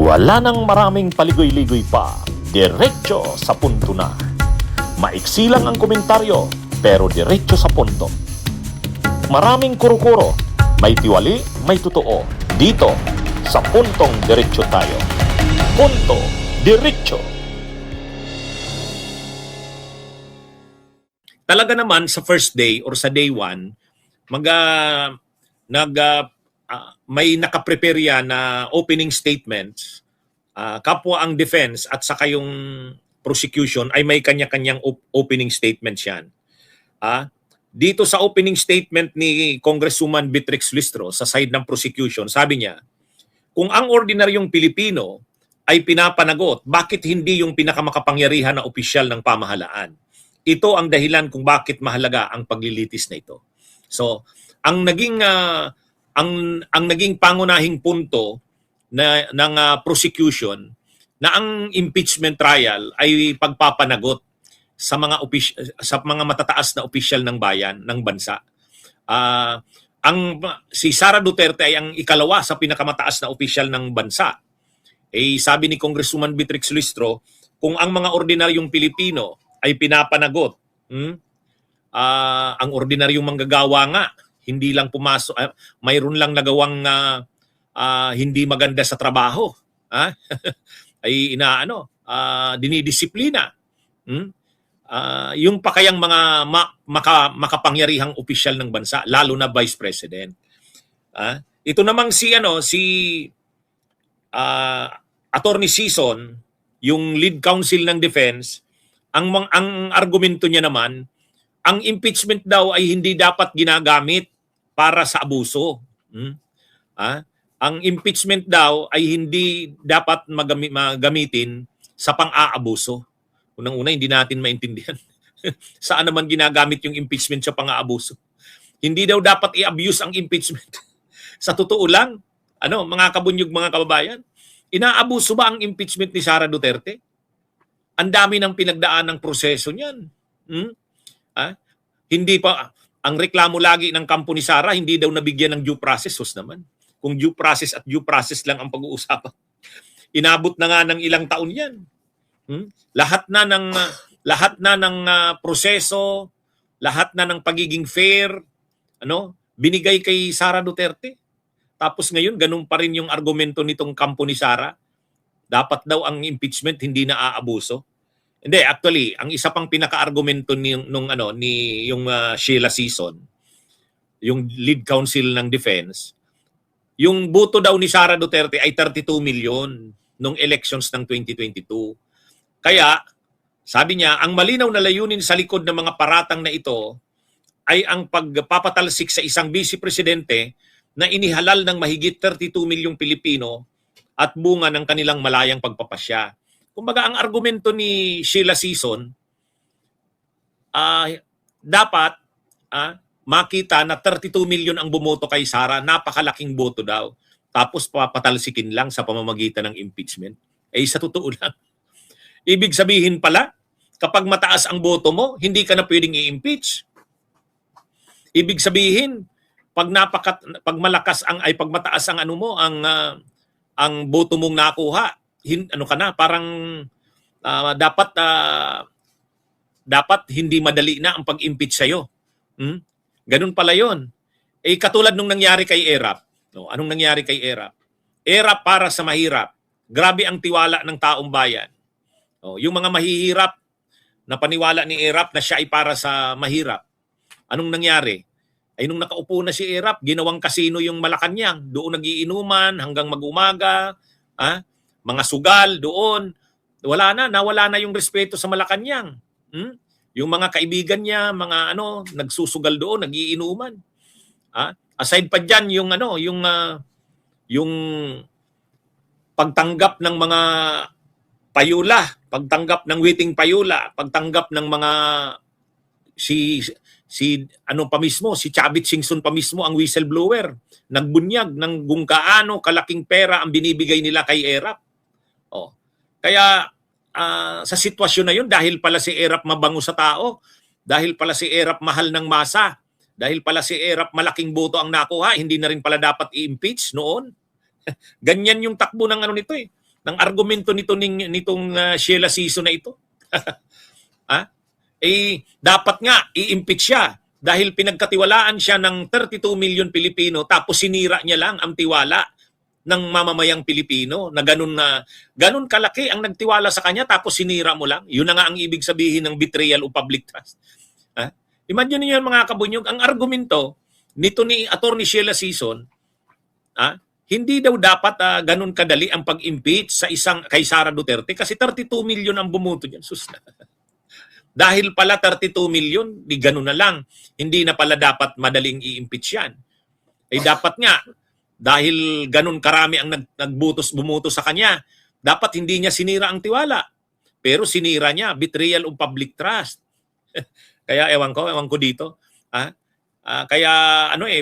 Wala nang maraming paligoy-ligoy pa, diretso sa punto na. Maiksi lang ang komentaryo, pero diretso sa punto. Maraming kuro-kuro, may tiwali, may totoo. Dito, sa puntong diretso tayo. Punto, diretso. Talaga naman sa first day or sa day one, may nakaprepare yan na opening statements. Kapwa ang defense at saka yung prosecution ay may kanya-kanyang opening statements yan. Dito sa opening statement ni Congresswoman Beatrix Listro sa side ng prosecution, sabi niya, kung ang ordinaryong Pilipino ay pinapanagot, bakit hindi yung pinakamakapangyarihan na opisyal ng pamahalaan? Ito ang dahilan kung bakit mahalaga ang paglilitis na ito. So, ang naging pangunahing punto ng prosecution na ang impeachment trial ay pagpapanagot sa mga matataas na opisyal ng bayan, ng bansa. Si Sara Duterte ay ang ikalawa sa pinakamataas na opisyal ng bansa. Sabi ni Congresswoman Beatrix Listro, kung ang mga ordinaryong Pilipino ay pinapanagot, ang ordinaryong manggagawa nga, hindi lang pumasok, mayroon lang nagawang hindi maganda sa trabaho, ay dinidisiplina. Yung pa kayang mga makapangyarihang opisyal ng bansa, lalo na Vice President. Ito namang si Attorney Sison, yung lead counsel ng defense, ang argumento niya naman, ang impeachment daw ay hindi dapat ginagamit para sa abuso. Ang impeachment daw ay hindi dapat magamitin sa pang-aabuso. Unang-una, hindi natin maintindihan. Saan naman ginagamit yung impeachment sa pang-aabuso? Hindi daw dapat i-abuse ang impeachment. Sa totoo lang, mga kabunyog, mga kababayan, inaabuso ba ang impeachment ni Sara Duterte? Ang dami ng pinagdaan ng proseso niyan. Hindi pa, ang reklamo lagi ng kampo ni Sara, hindi daw nabigyan ng due process. Sus naman. Kung due process at due process lang ang pag-uusapan. Inabot na nga ng ilang taon yan. Lahat na ng proseso, lahat na ng pagiging fair, binigay kay Sara Duterte. Tapos ngayon, ganun pa rin yung argumento nitong kampo ni Sara. Dapat daw ang impeachment hindi na aabuso. Hindi, actually, ang isa pang pinaka-argumento yung Sheila Sison, yung lead counsel ng defense, yung boto daw ni Sara Duterte ay 32 million nung elections ng 2022. Kaya, sabi niya, ang malinaw na layunin sa likod ng mga paratang na ito ay ang pagpapatalsik sa isang vice presidente na inihalal ng mahigit 32 milyong Pilipino at bunga ng kanilang malayang pagpapasya. Kumbaga, ang argumento ni Sheila Sison, dapat makita na 32 million ang bumoto kay Sara, napakalaking boto daw. Tapos papatalsikin lang sa pamamagitan ng impeachment. Sa totoo lang. Ibig sabihin pala, kapag mataas ang boto mo, hindi ka na pwedeng i-impeach. Ibig sabihin, pag mataas ang ang boto mong nakuha, parang dapat hindi madali na ang pag-impeach sa'yo. Ganun pala yun. Katulad nung nangyari kay Erap. Anong nangyari kay Erap? Erap para sa mahirap. Grabe ang tiwala ng taong bayan. Yung mga mahihirap na paniwala ni Erap na siya ay para sa mahirap. Anong nangyari? Nung nakaupo na si Erap, ginawang kasino yung Malacanang. Doon nagiinuman hanggang mag-umaga. Mga sugal doon. Nawala na yung respeto sa Malacanang. Yung mga kaibigan niya, nagsusugal doon, nagiinuman. Aside pa diyan yung pagtanggap ng mga payula, pagtanggap ng witing payula, pagtanggap ng mga si Chavit Singson pa mismo ang whistleblower. Nagbunyag ng kung kaano kalaking pera ang binibigay nila kay Erap. Kaya sa sitwasyon na yun, dahil pala si Erap mabango sa tao, dahil pala si Erap mahal ng masa, dahil pala si Erap malaking boto ang nakuha, hindi na rin pala dapat i-impeach noon. Ganyan yung takbo ng nito . ng argumento nitong Sheila Season na ito. Dapat nga i-impeach siya dahil pinagkatiwalaan siya ng 32 million Pilipino tapos sinira niya lang ang tiwala ng mamamayang Pilipino na ganun kalaki ang nagtiwala sa kanya tapos sinira mo lang. Yun na nga ang ibig sabihin ng betrayal of public trust. Imagine niyo mga kabunyog, ang argumento nito ni Attorney Sheila Season, hindi daw dapat ganun kadali ang pag-impeach sa kay Sara Duterte kasi 32 million ang bumoto diyan. Sus na. Dahil pala 32 million, di ganun na lang. Hindi na pala dapat madaling i-impeach yan. Dapat nga, dahil ganun karami ang bumuto sa kanya, dapat hindi niya sinira ang tiwala. Pero sinira niya, betrayal of public trust. Kaya ewan ko dito. Kaya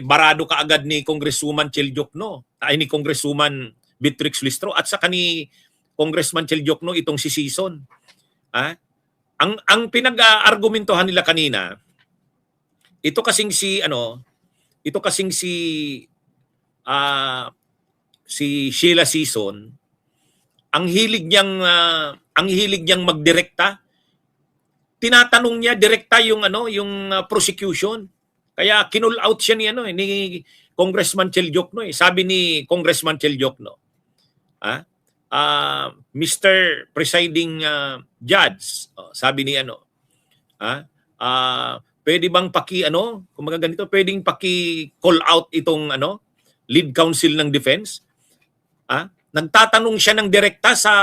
barado ka agad ni Congresswoman Chel Diokno, ni Congresswoman Beatrix Listro at saka ni Congressman Chel Diokno itong si Season. Ang pinag-argumentohan nila kanina, ito kasing si Sheila Season, ang hilig niyang magdirekta. Tinatanong niya direkta yung prosecution. Kaya kinull out siya ni Congressman Chel Diokno. Sabi ni Congressman Chel Diokno, Mr. Presiding Judge, sabi ni pwede bang kung ganito, pwedeng paki-call out itong lead counsel ng defense? Nagtatanong siya ng direkta sa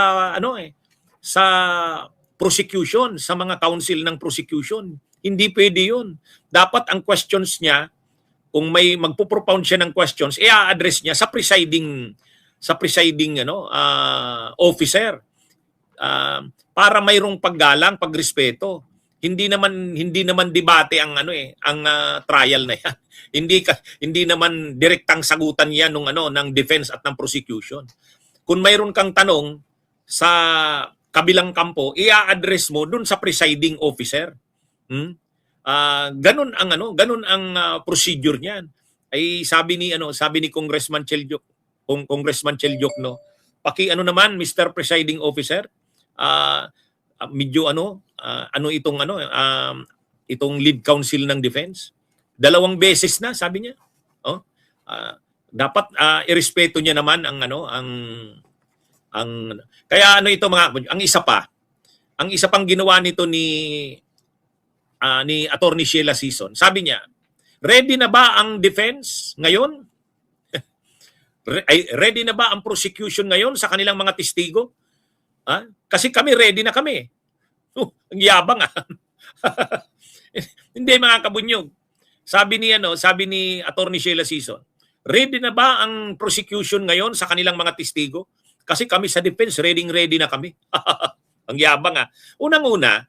prosecution, sa mga counsel ng prosecution. Hindi pwede yun. Dapat ang questions niya, kung may magpo-propound siya ng questions, i-address niya sa presiding officer. Para mayroong paggalang, pagrespeto. Hindi naman debate ang trial na yan. Hindi naman direktang sagutan yan ng defense at ng prosecution. Kung mayroon kang tanong sa kabilang kampo, i-address mo dun sa presiding officer. Ganun ang procedure niyan. Sabi ni Congressman Chel Diokno, naman Mr. Presiding Officer, medyo itong lead counsel ng defense. 2 beses na sabi niya. Dapat irespeto niya naman kaya ang isa pang ginawa nito ni Attorney Sheila Season. Sabi niya, ready na ba ang defense ngayon? Ready na ba ang prosecution ngayon sa kanilang mga testigo? Kasi kami ready na kami. Ang yabang Hindi mga kabunyog. Sabi ni Attorney Sheila Season, ready na ba ang prosecution ngayon sa kanilang mga testigo? Kasi kami sa defense, ready na kami. Ang yabang Unang-una,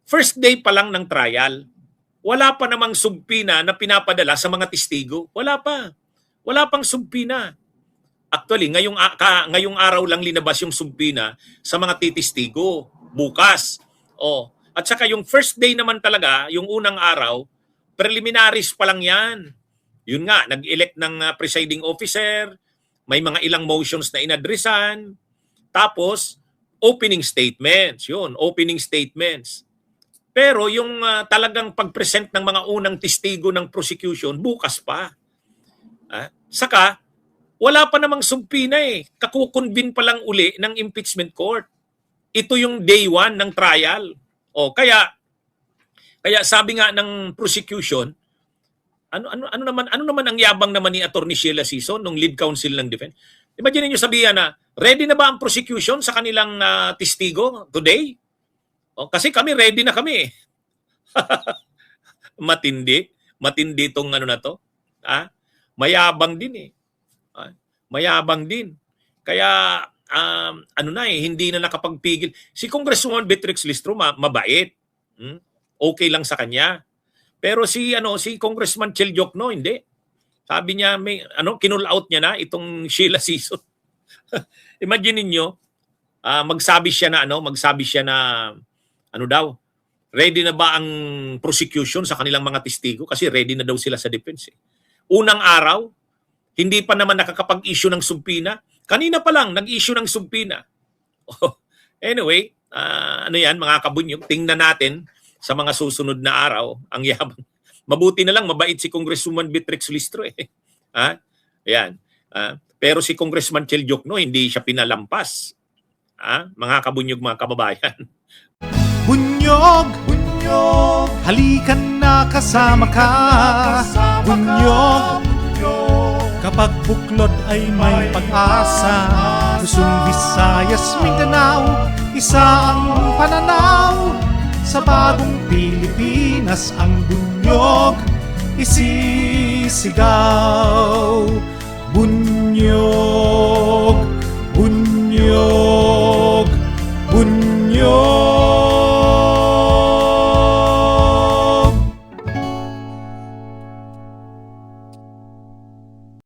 first day pa lang ng trial, wala pa namang subpina na pinapadala sa mga testigo. Wala pang subpina. Actually, ngayong araw lang linabas yung subpina sa mga titistigo. Bukas. At saka yung first day naman talaga, yung unang araw, preliminaries pa lang yan. Yun nga, nag-elect ng presiding officer, may mga ilang motions na inadresan, tapos opening statements. Pero yung talagang pag-present ng mga unang testigo ng prosecution, bukas pa. Saka, wala pa namang subpina Kakukonvene pa lang uli ng impeachment court. Ito yung day 1 ng trial. Kaya sabi nga ng prosecution, ano naman ang yabang naman ni Attorney Sheila Season nung lead counsel ng defense. Imagine niyo sabihan na, ready na ba ang prosecution sa kanilang testigo today? Kasi kami ready na kami. Matindi tong na to. Mayabang din Mayabang din. Kaya hindi na nakapagpigil. Si Congresswoman Beatrix Listro mabait. Okay lang sa kanya. Pero si Congressman Chel Diokno hindi. Sabi niya kinull out niya na itong Sheila Season. Imagine niyo, magsabi siya na ready na ba ang prosecution sa kanilang mga testigo kasi ready na daw sila sa defense. Unang araw, Hindi pa naman nakakapag-issue ng subpina. Kanina pa lang, nag-issue ng subpina. Anyway, ano yan, mga kabunyog, tingnan natin sa mga susunod na araw ang yabang. Mabuti na lang, mabait si Congresswoman Beatrix Listro eh. Ayan. Pero si Congressman Chel Diokno, hindi siya pinalampas. Mga kabunyog, mga kababayan. Bunyog, bunyog, halikan na kasama ka. Bunyog, kapag buklod ay may pag-asa. Luzon, Visayas, Mindanao, isa ang pananaw. Sa bagong Pilipinas ang bunyog isisigaw. Bunyog.